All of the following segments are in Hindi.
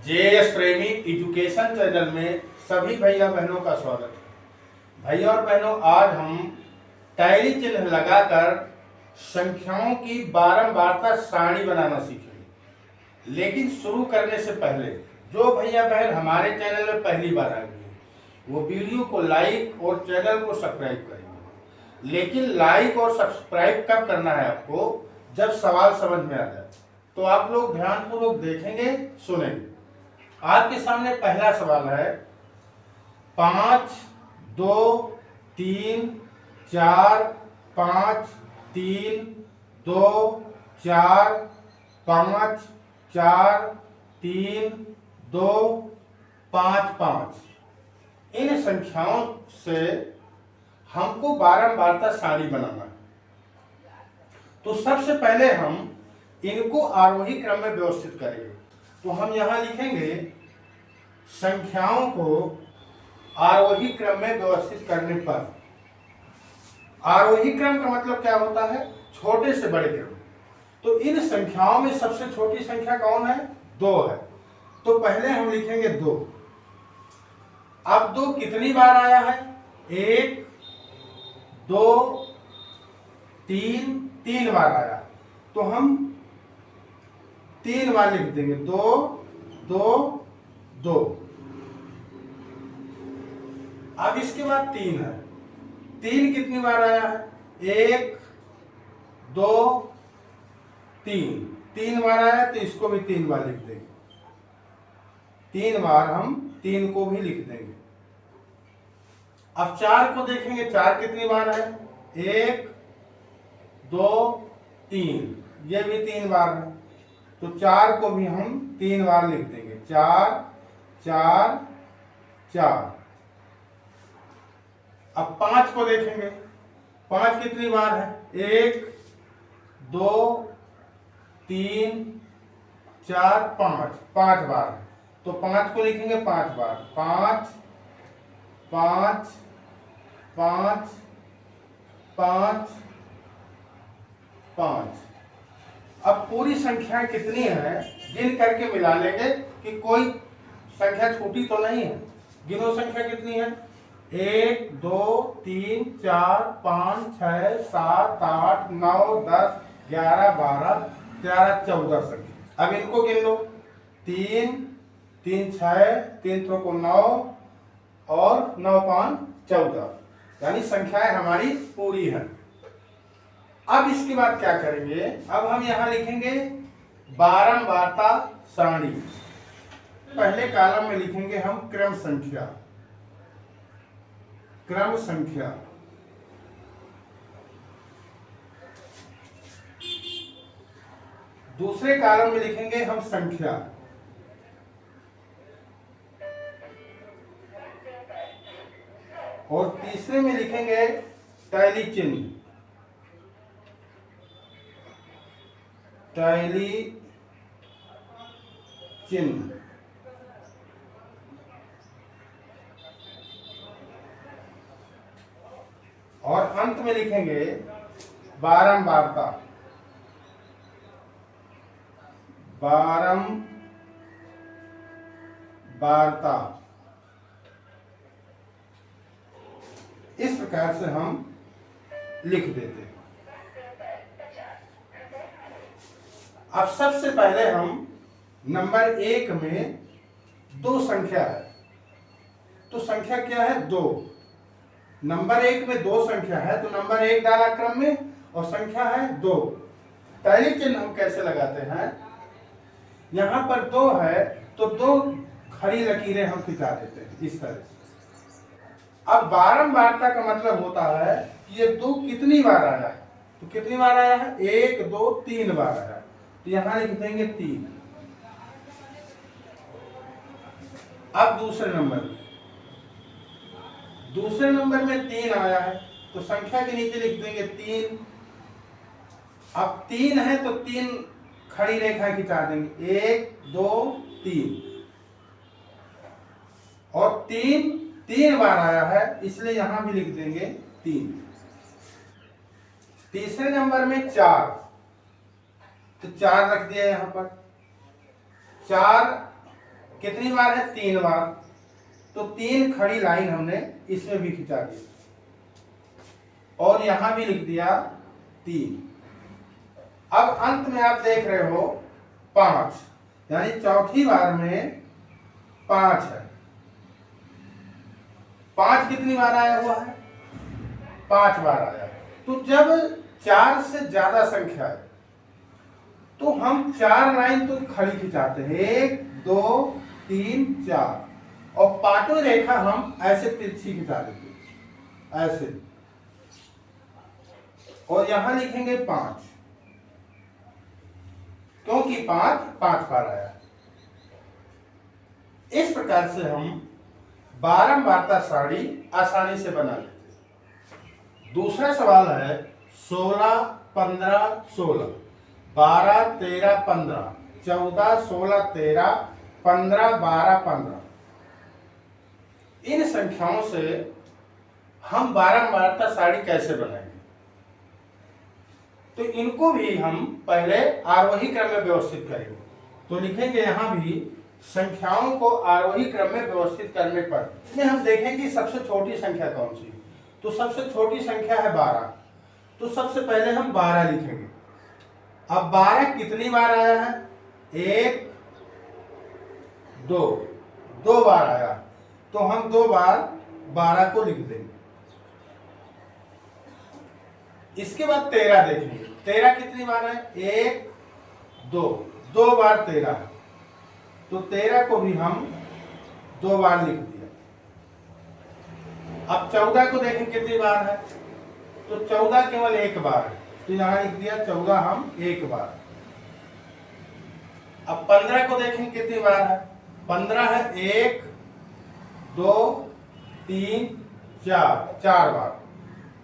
जेएस प्रेमी एजुकेशन चैनल में सभी भैया बहनों का स्वागत है। भैया और बहनों, आज हम टैली चिन्ह लगाकर संख्याओं की बारंबारता सारणी बनाना सीखेंगे। लेकिन शुरू करने से पहले जो भैया बहन हमारे चैनल में पहली बार आए हैं वो वीडियो को लाइक और चैनल को सब्सक्राइब करेंगे। लेकिन लाइक और सब्सक्राइब कब करना है आपको, जब सवाल समझ में आ जाए। तो आप लोग ध्यानपूर्वक देखेंगे, सुनेंगे। आपके सामने पहला सवाल है 5 2 3 4 5 3 2 4 5 4 3 2 5 5। इन संख्याओं से हमको बारंबारता सारणी बनाना है। तो सबसे पहले हम इनको आरोही क्रम में व्यवस्थित करेंगे। तो हम यहां लिखेंगे संख्याओं को आरोही क्रम में व्यवस्थित करने पर। आरोही क्रम का मतलब क्या होता है? छोटे से बड़े क्रम। तो इन संख्याओं में सबसे छोटी संख्या कौन है? 2 है। तो पहले हम लिखेंगे 2। अब 2 कितनी बार आया है? 1 2 3 3 बार आया। तो हम 3 बार लिख देंगे। 2 2 2। अब इसके बाद 3 है। 3 कितनी बार आया है? 1 2 3। 3 बार आया तो इसको भी 3 बार लिख देंगे। 3 बार हम 3 को भी लिख देंगे। अब 4 को देखेंगे। 4 कितनी बार है? 1 2 3। ये भी 3 बार है। तो 4 को भी हम 3 बार लिख देंगे। 4 4 4। अब 5 को देखेंगे। 5 कितनी बार है? 1 2 3 4 5। 5 बार। तो 5 को लिखेंगे 5 बार। 5 5 5 5 5। अब पूरी संख्याएं कितनी है गिन करके मिला लेंगे कि कोई संख्या छूटी तो नहीं है। गिनो संख्या कितनी है? 1 2 3 4 5 6 7 8 9 10 11 12 13 14 संख्या। अब इनको गिन लो। 3 3 6 3 को 9 और 9 5 14। यानी संख्याएं हमारी पूरी है। अब इसके बाद क्या करेंगे? अब हम यहां लिखेंगे बारंबारता सारणी। पहले कॉलम में लिखेंगे हम क्रम संख्या। क्रम संख्या। दूसरे कॉलम में लिखेंगे हम संख्या। और तीसरे में लिखेंगे टैली चिन्ह। टैली चिन्ह। और अंत में लिखेंगे बारंबारता। बारंबारता। इस प्रकार से हम लिख देते हैं। अब सबसे पहले हम नंबर 1 में 2 संख्या है। तो संख्या क्या है? 2। नंबर 1 में 2 संख्या है तो नंबर 1 डाला क्रम में और संख्या है 2। टैली चिन्ह हम कैसे लगाते हैं? यहां पर 2 है तो 2 खड़ी लकीरें हम खिंचा देते हैं इस तरह से। अब बारंबारता का मतलब होता है कि ये 2 कितनी बार आया है। तो कितनी बार आया है? 1 2 3 बार आया है। तो यहां लिख देंगे 3। अब दूसरे नंबर में 3 आया है तो संख्या के नीचे लिख देंगे 3। अब 3 है तो 3 खड़ी रेखा खिंचा देंगे। 1 2 3। और 3 बार आया है इसलिए यहां भी लिख देंगे 3। तीसरे नंबर में 4 तो 4 रख दिया यहां पर। 4 कितनी बार है? 3 बार। तो 3 खड़ी लाइन हमने इसमें भी खिंचा दी और यहां भी लिख दिया 3। अब अंत में आप देख रहे हो 5, यानी चौथी बार में 5 है। 5 कितनी बार आया हुआ है? 5 बार आया। तो जब 4 से ज्यादा संख्या है तो हम 4 लाइन तो खड़ी खिंचाते हैं, 1 2 3 4, और 5वीं रेखा हम ऐसे तिरछी खिंचा देते हैं, ऐसे, और यहां लिखेंगे 5, क्योंकि 5 बार आया। इस प्रकार से हम बारंबारता सारणी आसानी से बना लेते हैं। दूसरा सवाल है 16 15 16, 12 13 15, 14 16 13, 15 12 15। इन संख्याओं से हम बारंबारता सारणी कैसे बनाएंगे? तो इनको भी हम पहले आरोही क्रम में व्यवस्थित करेंगे। तो लिखेंगे यहां भी संख्याओं को आरोही क्रम में व्यवस्थित करने पर इसमें हम देखेंगे सबसे छोटी संख्या कौन सी। तो सबसे छोटी संख्या है 12, तो सबसे पहले हम 12 लिखेंगे। अब 12 कितनी बार आया है? 1 2, 2 बार आया, तो हम 2 बार 12 को लिख देंगे। इसके बाद 13 देखेंगे, 13 कितनी बार है? 1 2, 2 बार 13, तो 13 को भी हम 2 बार लिख दिया। अब 14 को देखें कितनी बार है? तो 14 केवल 1 बार है, तो यहां लिख दिया 14 हम 1 बार। अब 15 को देखें कितनी बार है? 15 है 1 2 3 4, 4 बार,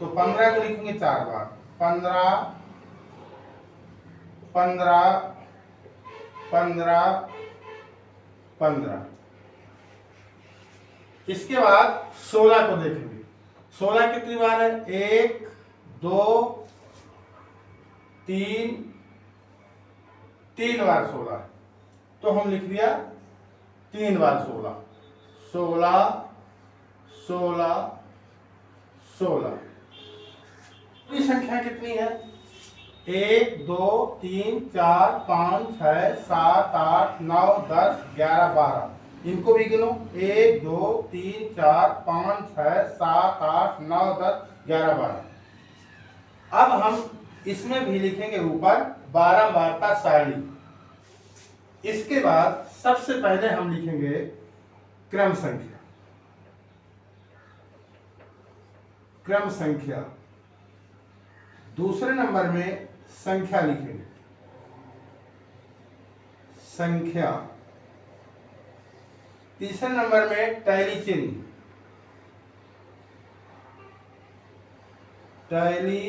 तो 15 को लिखेंगे 4 बार। 15 15 15 15। इसके बाद 16 को देखेंगे, 16 कितनी बार है? 1 2 3, 3 बार 16, तो हम लिख दिया 3 बार 16, 16 16 16। पूरी संख्या कितनी है? 1 2 3 4 5 6 7 8 9 10 11 12। इनको भी गिनो, 1 2 3 4 5 6 7 8 9 10 11 12। अब हम इसमें भी लिखेंगे ऊपर बारंबारता सारणी। इसके बाद सबसे पहले हम लिखेंगे क्रम संख्या। क्रम संख्या, दूसरे नंबर में संख्या लिखेंगे, संख्या। तीसरे नंबर में टैली चिन्ह, टैली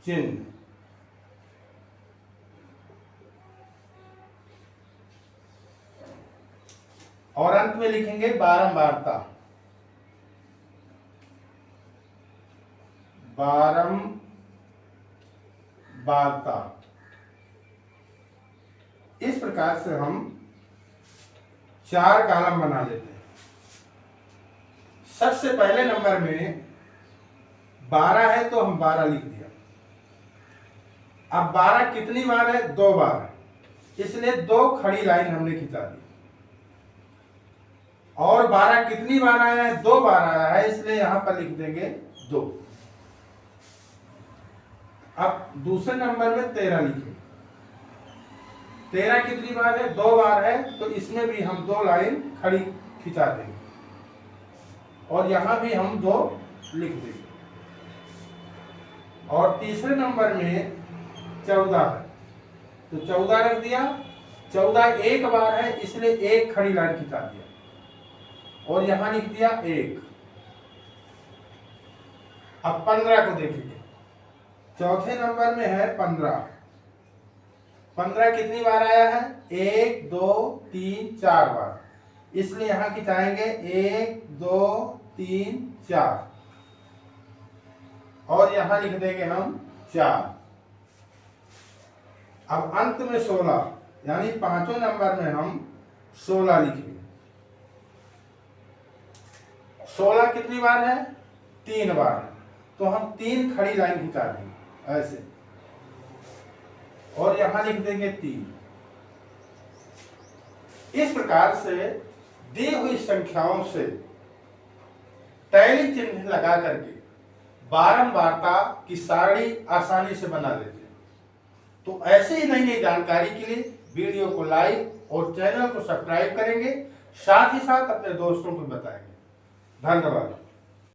चिन्ह। और अंत में लिखेंगे बारंबारता, बारंबारता। इस प्रकार से हम 4 कॉलम बना लेते हैं। सबसे पहले नंबर में 12 है तो हम 12 लिख दिया। अब 12 कितनी बार है? 2 बार, इसलिए 2 खड़ी लाइन हमने खिंचा दी। और 12 कितनी बार आया है? 2 बार आया है, इसलिए यहां पर लिख देंगे 2। अब दूसरे नंबर में 13 लिखेंगे। 13 कितनी बार है? 2 बार है, तो इसमें भी हम 2 लाइन खड़ी खिंचा देंगे और यहां भी हम 2 लिख देंगे। और तीसरे नंबर में 14 है, तो 14 रख दिया। 14 1 बार है, इसलिए 1 खड़ी लाइन खिंचा दिया और यहां लिख दिया 1। अब 15 को देखेंगे, चौथे नंबर में है 15। 15 कितनी बार आया है? 1 2 3 4 बार, इसलिए यहां खिंचाएंगे 1 2 3 4 और यहां लिख देंगे हम 4। अब अंत में 16, यानी 5वें नंबर में हम 16 लिखिए। 16 कितनी बार है? 3 बार। तो हम 3 खड़ी लाइन खिंचा देंगे ऐसे, और यहां लिख देंगे 3। इस प्रकार से दी हुई संख्याओं से टैली चिन्ह लगा करके बारंबारता की सारणी आसानी से बना लेते हैं। तो ऐसे ही नई नई जानकारी के लिए वीडियो को लाइक और चैनल को सब्सक्राइब करेंगे, साथ ही साथ अपने दोस्तों को बताएंगे। धन्यवाद।